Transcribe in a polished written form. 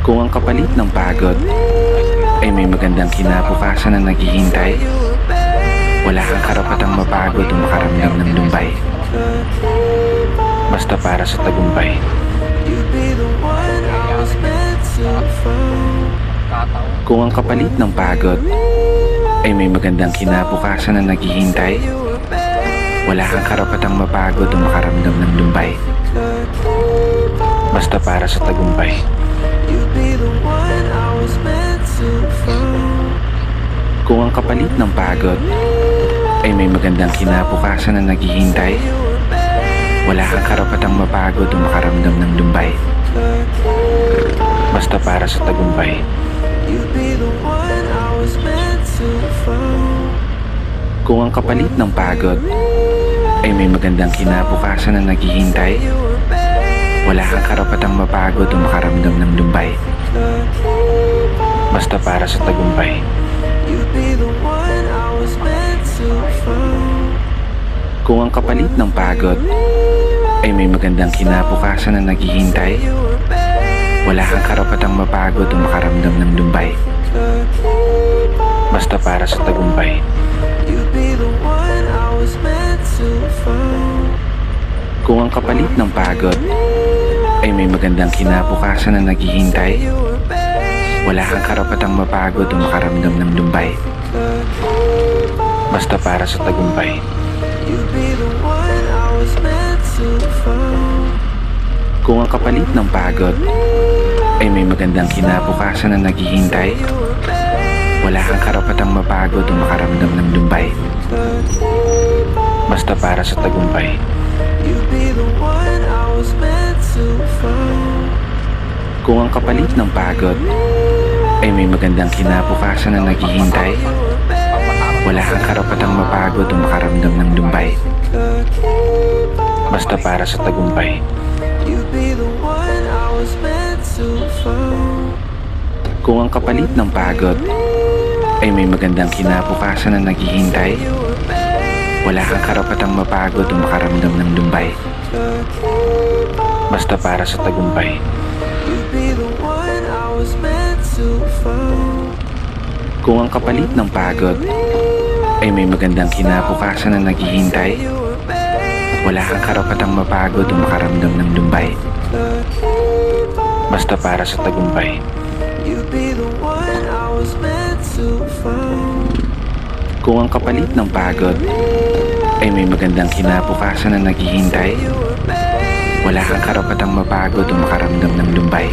Kung ang kapalit ng pagod ay may magandang kinabukasan na naghihintay, wala kang karapatang mapagod o makaramdam ng lumbay. Basta para sa tagumpay. Kung ang kapalit ng pagod ay may magandang kinabukasan na naghihintay, wala kang karapatang mapagod o makaramdam ng lumbay. Basta para sa tagumpay. Kung ang kapalit ng pagod ay may magandang kinabukasan na naghihintay, wala kang karapatang mapagod o makaramdam ng lumbay. Basta para sa tagumpay. Kung ang kapalit ng pagod ay may magandang kinabukasan na naghihintay, wala kang karapatang mapagod o makaramdam ng lumbay. Basta para sa tagumpay. Kung ang kapalit ng pagod ay may magandang kinabukasan na naghihintay, wala kang karapatang mapagod o makaramdam ng lumbay. Basta para sa tagumpay. Kung ang kapalit ng pagod ay may magandang kinabukasan na naghihintay, wala kang karapatang mapagod o makaramdam ng lumbay. Basta para sa tagumpay. Kung ang kapalit ng pagod ay may magandang kinabukasan na naghihintay, wala kang karapatang mapagod o makaramdam ng lumbay. Basta para sa tagumpay. Kung ang kapalit ng pagod ay may magandang kinabukasan na naghihintay, wala kang karapatang mapagod o makaramdam ng lumbay. Basta para sa tagumpay. Kung ang kapalit ng pagod ay may magandang kinabukasan na naghihintay, wala kang karapatang mapagod o makaramdam ng lumbay. Basta para sa tagumpay. Kung ang kapalit ng pagod ay may magandang kinabukasan na naghihintay, wala kang karapatang mapagod o makaramdam ng lumbay. Basta para sa tagumpay. Kung ang kapalit ng pagod ay may magandang kinabukasan na naghihintay, wala kang karapatang mapagod o makaramdam ng lumbay.